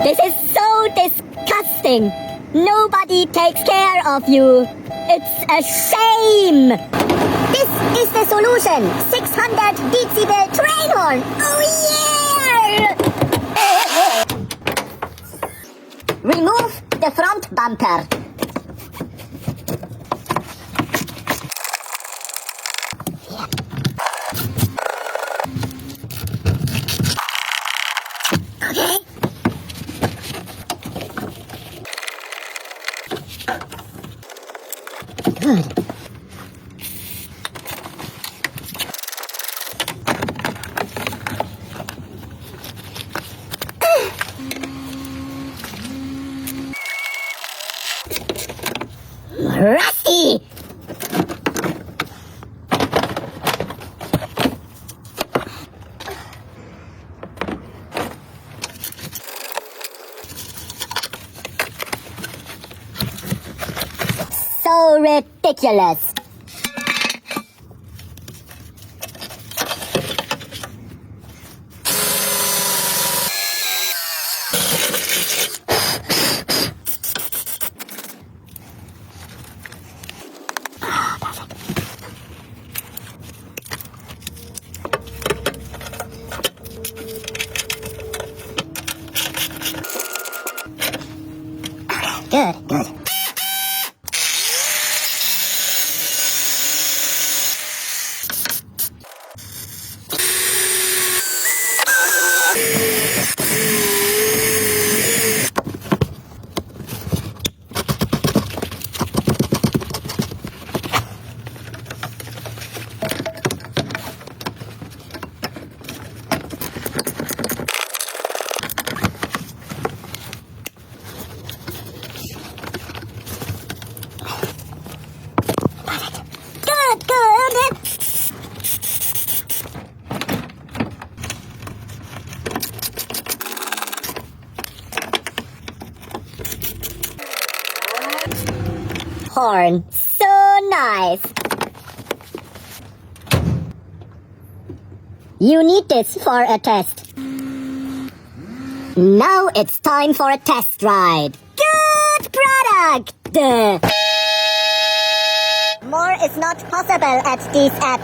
This is so disgusting. Nobody takes care of you. It's a shame. This is the solution. 600 decibel train horn. Oh yeah! Remove the front bumper. Okay. Good. Rusty! So ridiculous. Good, good. Horn. So nice. You need this for a test. Now it's time for a test ride. Good product! More is not possible at this app.